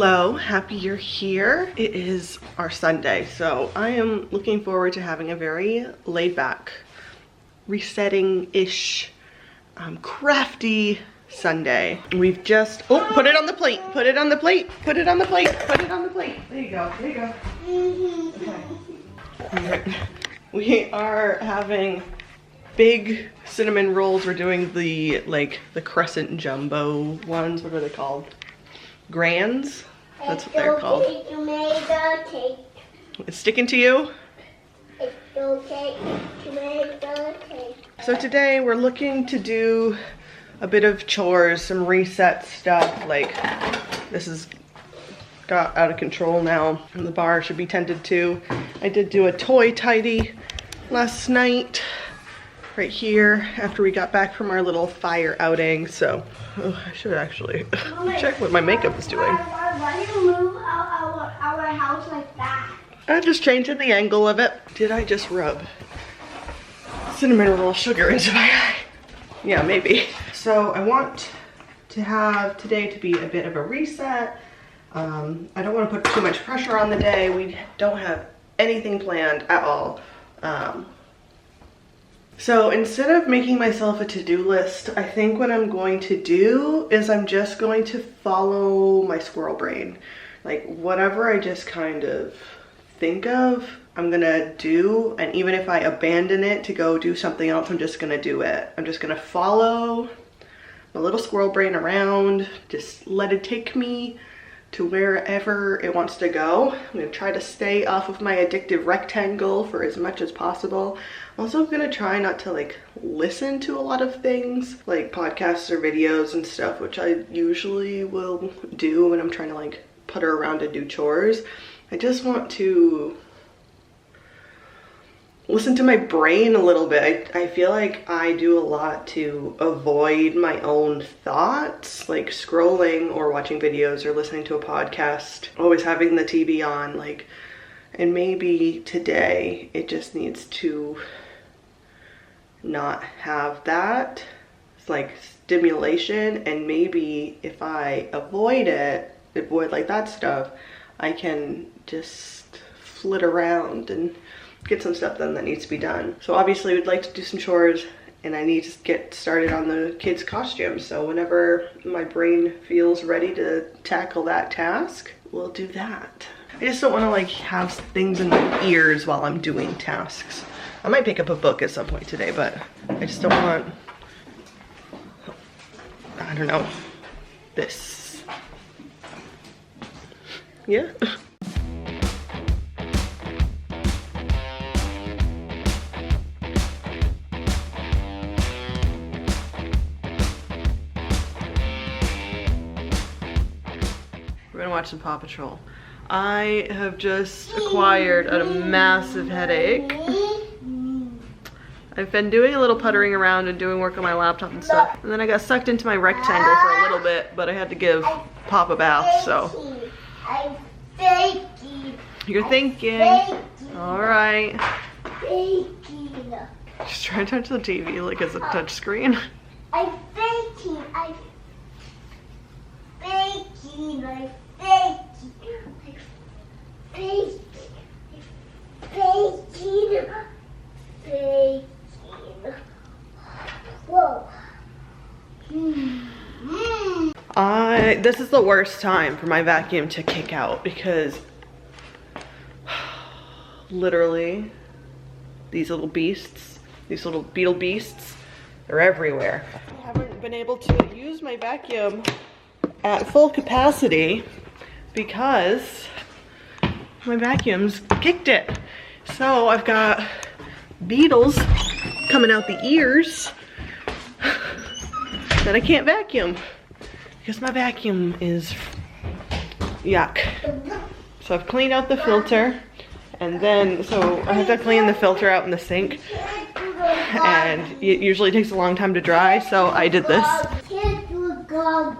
Hello, happy you're here. It is our Sunday, so I am looking forward to having a very laid back, resetting-ish, crafty Sunday. We've just, oh, put it on the plate, put it on the plate, put it on the plate, put it on the plate. There you go, there you go. Okay. We are having big cinnamon rolls. We're doing the crescent jumbo ones. What are they called? Grands? That's what they're called. It's sticking to you? It's okay to make the cake. So today we're looking to do a bit of chores, some reset stuff. Like, this has got out of control now, and the bar should be tended to. I did do a toy tidy last night, right here, after we got back from our little fire outing. So, I should actually check what my makeup is doing. Why do you move our house like that? I'm just changing the angle of it. Did I just rub cinnamon roll sugar into my eye? Yeah, maybe. So I want to have today to be a bit of a reset. I don't want to put too much pressure on the day. We don't have anything planned at all. So instead of making myself a to-do list, I think what I'm going to do is I'm just going to follow my squirrel brain. Like, whatever I just kind of think of, I'm gonna do, and even if I abandon it to go do something else, I'm just gonna do it. I'm just gonna follow my little squirrel brain around, just let it take me to wherever it wants to go. I'm gonna try to stay off of my addictive rectangle for as much as possible. I'm also gonna try not to listen to a lot of things, like podcasts or videos and stuff, which I usually will do when I'm trying to putter around and do chores. I just want to listen to my brain a little bit. I feel like I do a lot to avoid my own thoughts, like scrolling or watching videos or listening to a podcast, always having the TV on, and maybe today it just needs to not have that. It's stimulation, and maybe if I avoid that stuff, I can just flit around and get some stuff done that needs to be done. So obviously we'd like to do some chores, and I need to get started on the kids' costumes. So whenever my brain feels ready to tackle that task, we'll do that. I just don't want to have things in my ears while I'm doing tasks. I might pick up a book at some point today, but I just don't want, I don't know, this. Yeah. We're gonna watch some Paw Patrol. I have just acquired a massive headache. I've been doing a little puttering around and doing work on my laptop and stuff. And then I got sucked into my rectangle for a little bit, but I had to give Pop a bath, so. I'm thinking. You're thinking. All right. Thinking. Just try to touch the TV like it's a touch screen. I'm thinking. I'm thinking. I'm thinking. I'm thinking. Thinking. Whoa. This is the worst time for my vacuum to kick out because literally these little beasts, these little beetle beasts, they're everywhere. I haven't been able to use my vacuum at full capacity because my vacuum's kicked it. So I've got beetles coming out the ears that I can't vacuum because my vacuum is yuck. So I've cleaned out the filter, and then so I have to clean the filter out in the sink, and it usually takes a long time to dry, so I did this. Can't do a dog.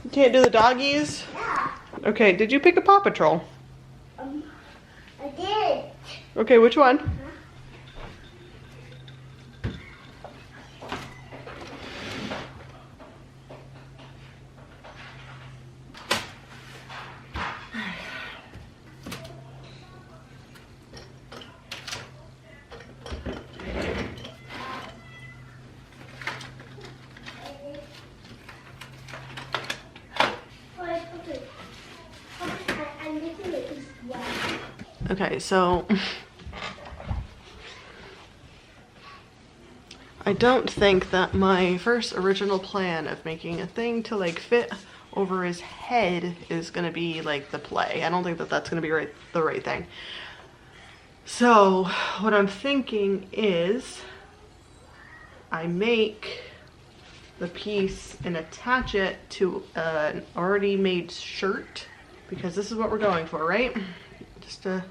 You can't do the doggies? Yeah. Okay, did you pick a Paw Patrol? I did. Okay, which one? Okay, so I don't think that my first original plan of making a thing to like fit over his head is gonna be like the play. I don't think that that's gonna be the right thing. So what I'm thinking is I make the piece and attach it to an already made shirt, because this is what we're going for, right? Just to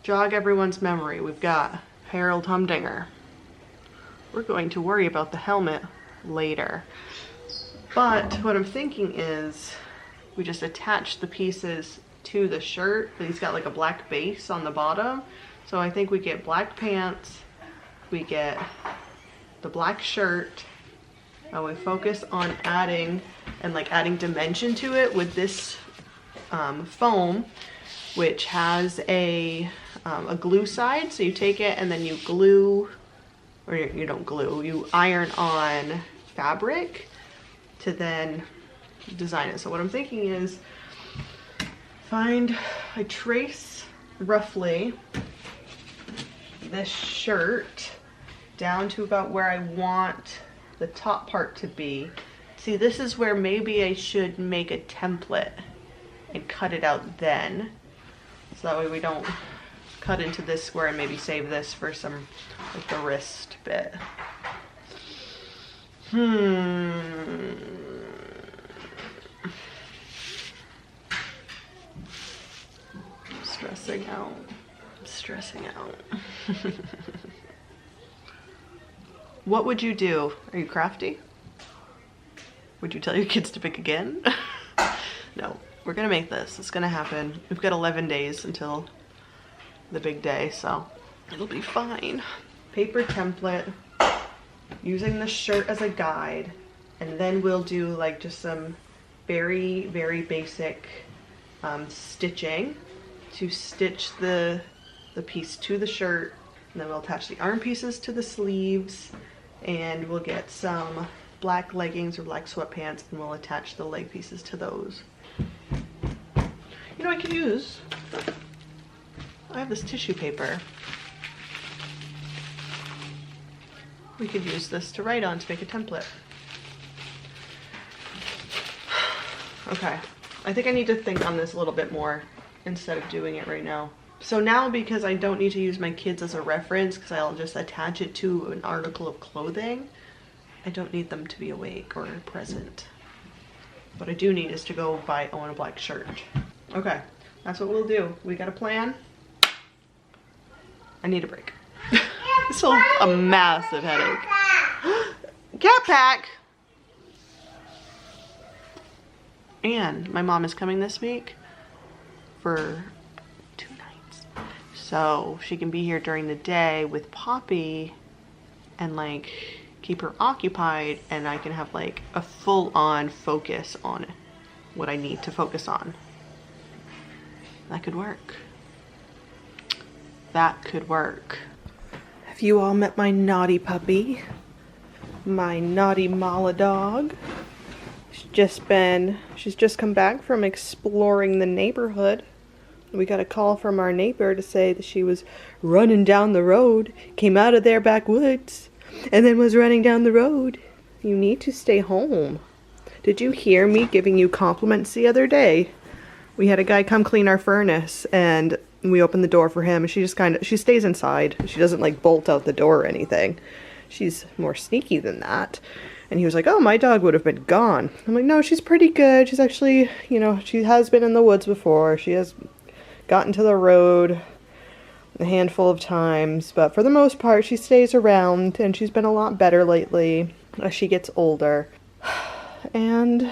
jog everyone's memory, we've got Harold Humdinger. We're going to worry about the helmet later. But what I'm thinking is we just attach the pieces to the shirt. He's got like a black base on the bottom. So I think we get black pants, we get the black shirt, and we focus on adding dimension to it with this foam, which has a glue side. So you take it and then you glue, or you don't glue, you iron on fabric to then design it. So what I'm thinking is I trace roughly this shirt down to about where I want the top part to be. See, this is where maybe I should make a template and cut it out then. So that way we don't cut into this square and maybe save this for some, like the wrist bit. Stressing out. Stressing out. What would you do? Are you crafty? Would you tell your kids to pick again? No, we're gonna make this. It's gonna happen. We've got 11 days until the big day, so it'll be fine. Paper template, using the shirt as a guide, and then we'll do like just some very, very basic stitching to stitch the piece to the shirt, and then we'll attach the arm pieces to the sleeves, and we'll get some black leggings or black sweatpants, and we'll attach the leg pieces to those. You know, I have this tissue paper. We could use this to write on to make a template. Okay, I think I need to think on this a little bit more instead of doing it right now. So now, because I don't need to use my kids as a reference, because I'll just attach it to an article of clothing, I don't need them to be awake or present. What I do need is to go buy Owen a black shirt. Okay, that's what we'll do. We got a plan. I need a break. It's still a massive headache. Cat pack! And my mom is coming this week for 2 nights. So she can be here during the day with Poppy and like keep her occupied, and I can have like a full-on focus on what I need to focus on. That could work. That could work. Have you all met my naughty puppy? My naughty Mala dog. She's just come back from exploring the neighborhood. We got a call from our neighbor to say that she was running down the road, came out of their backwoods, and then was running down the road. You need to stay home. Did you hear me giving you compliments the other day? We had a guy come clean our furnace, and we opened the door for him, and she stays inside. She doesn't like bolt out the door or anything. She's more sneaky than that. And he was like, oh, my dog would have been gone. I'm like, no, she's pretty good. She's actually, you know, she has been in the woods before. She has gotten to the road a handful of times, but for the most part, she stays around, and she's been a lot better lately as she gets older. And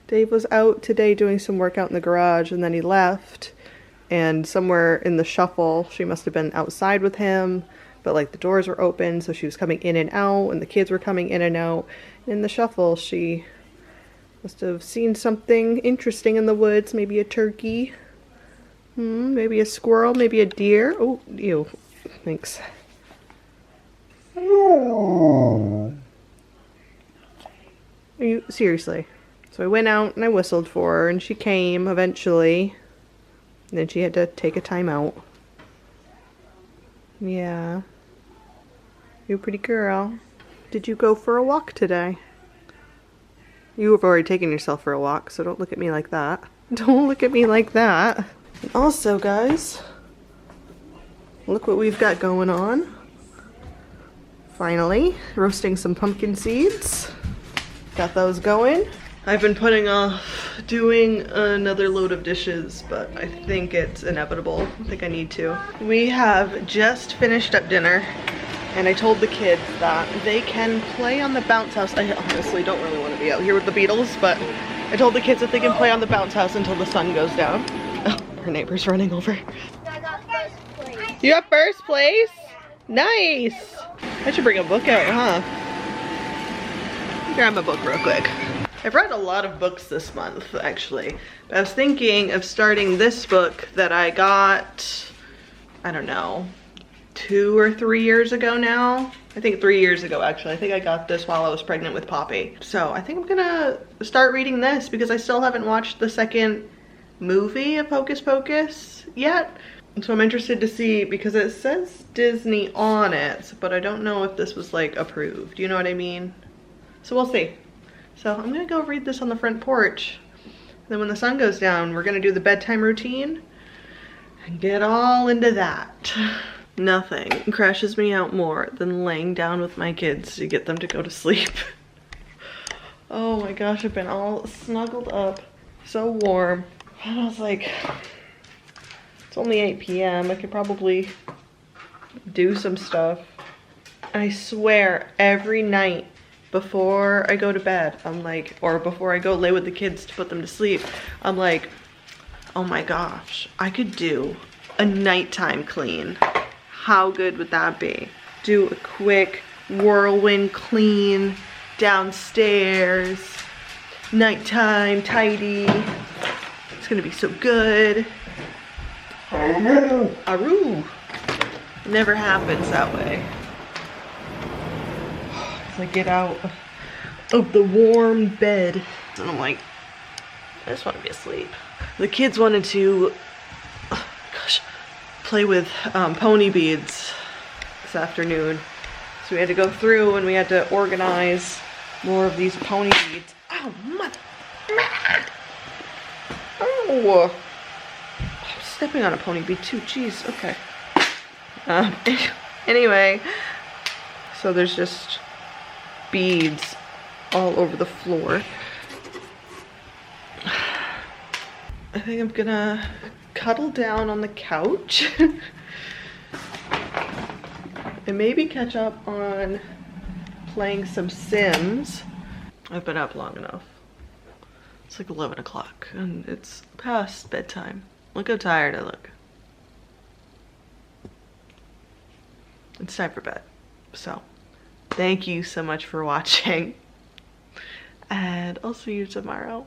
Dave was out today doing some work out in the garage, and then he left, and somewhere in the shuffle, she must have been outside with him, but like the doors were open, so she was coming in and out, and the kids were coming in and out. In the shuffle, she must have seen something interesting in the woods, maybe a turkey, maybe a squirrel, maybe a deer. Oh, ew, thanks. Are you, seriously? So I went out and I whistled for her, and she came eventually. And then she had to take a time out. Yeah. You're a pretty girl. Did you go for a walk today? You have already taken yourself for a walk, so don't look at me like that. Don't look at me like that. And also, guys, look what we've got going on. Finally, roasting some pumpkin seeds. Got those going. I've been putting off doing another load of dishes, but I think it's inevitable. I think I need to. We have just finished up dinner, and I told the kids that they can play on the bounce house. I honestly don't really want to be out here with the Beatles, but I told the kids that they can play on the bounce house until the sun goes down. Oh, our neighbor's running over. I got first place. You got first place? Nice! I should bring a book out, huh? Grab a book real quick. I've read a lot of books this month, actually. But I was thinking of starting this book that I got, I don't know, 2 or 3 years ago now. I think 3 years ago, actually. I think I got this while I was pregnant with Poppy. So I think I'm gonna start reading this because I still haven't watched the second movie of Hocus Pocus yet. So I'm interested to see, because it says Disney on it, but I don't know if this was like approved. You know what I mean? So we'll see. So I'm gonna go read this on the front porch. Then when the sun goes down, we're gonna do the bedtime routine and get all into that. Nothing crashes me out more than laying down with my kids to get them to go to sleep. Oh my gosh, I've been all snuggled up, so warm. And I was like, it's only 8 p.m. I could probably do some stuff. I swear every night before I go to bed, I'm like, or before I go lay with the kids to put them to sleep, I'm like, oh my gosh, I could do a nighttime clean. How good would that be? Do a quick whirlwind clean downstairs, nighttime tidy. It's gonna be so good. Aru. Never happens that way. I get out of the warm bed and I'm like, I just want to be asleep. The kids wanted to, oh gosh, play with pony beads this afternoon. So we had to go through and we had to organize more of these pony beads. Oh, mother. Oh, I'm stepping on a pony bead too. Jeez, okay. Anyway, so there's just beads all over the floor. I think I'm gonna cuddle down on the couch and maybe catch up on playing some Sims. I've been up long enough. It's like 11 o'clock and it's past bedtime. Look how tired I look. It's time for bed. So thank you so much for watching, and I'll see you tomorrow.